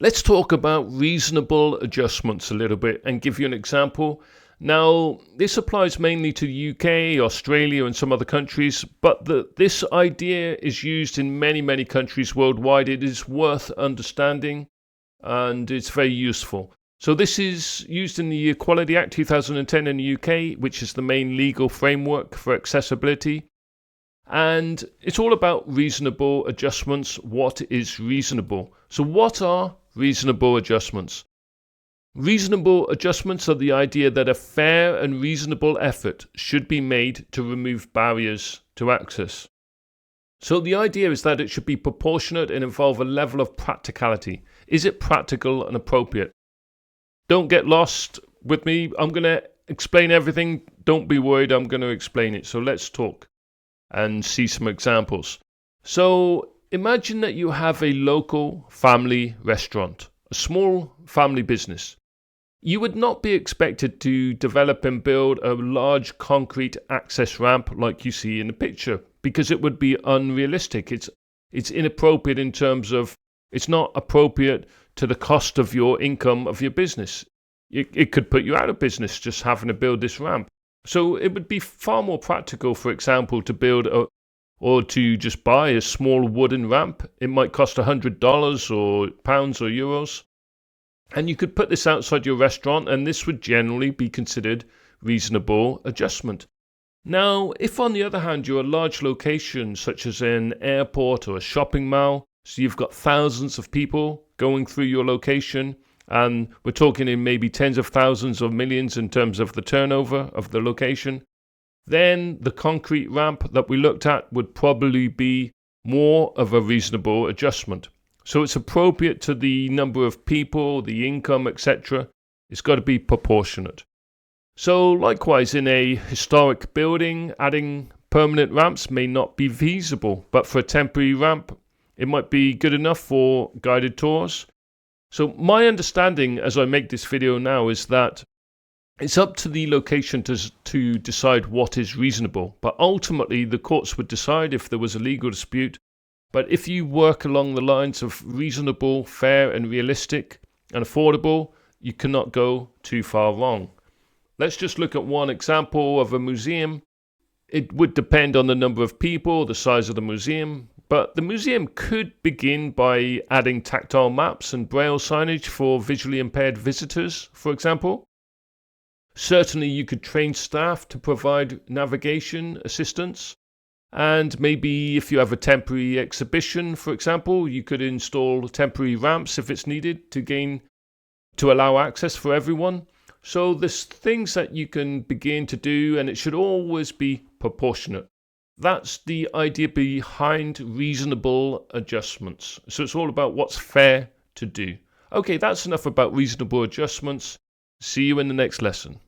Let's talk about reasonable adjustments a little bit and give you an example. Now, this applies mainly to the UK, Australia, and some other countries, but this idea is used in many, many countries worldwide. It is worth understanding and it's very useful. So, this is used in the Equality Act 2010 in the UK, which is the main legal framework for accessibility. And it's all about reasonable adjustments. What is reasonable? So, what are reasonable adjustments? Reasonable adjustments are the idea that a fair and reasonable effort should be made to remove barriers to access. So, the idea is that it should be proportionate and involve a level of practicality. Is it practical and appropriate? Don't get lost with me. I'm going to explain everything. Don't be worried. I'm going to explain it. So, let's talk and see some examples. So imagine that you have a local family restaurant, a small family business. You would not be expected to develop and build a large concrete access ramp like you see in the picture because it would be unrealistic. It's inappropriate in terms of it's not appropriate to the cost of your income of your business. It could put you out of business just having to build this ramp. So it would be far more practical, for example, to build or to just buy a small wooden ramp. It might cost $100 or pounds or euros. And you could put this outside your restaurant and this would generally be considered reasonable adjustment. Now, if on the other hand you're a large location such as an airport or a shopping mall, so you've got thousands of people going through your location, and we're talking in maybe tens of thousands or millions in terms of the turnover of the location, then the concrete ramp that we looked at would probably be more of a reasonable adjustment. So it's appropriate to the number of people, the income, etc. It's got to be proportionate. So likewise, in a historic building, adding permanent ramps may not be feasible, but for a temporary ramp, it might be good enough for guided tours. So my understanding as I make this video now is that it's up to the location to decide what is reasonable. But ultimately, the courts would decide if there was a legal dispute. But if you work along the lines of reasonable, fair and realistic and affordable, you cannot go too far wrong. Let's just look at one example of a museum. It would depend on the number of people, the size of the museum. But the museum could begin by adding tactile maps and braille signage for visually impaired visitors, for example. Certainly you could train staff to provide navigation assistance. And maybe if you have a temporary exhibition, for example, you could install temporary ramps if it's needed to allow access for everyone. So there's things that you can begin to do, and it should always be proportionate. That's the idea behind reasonable adjustments. So it's all about what's fair to do. Okay, that's enough about reasonable adjustments. See you in the next lesson.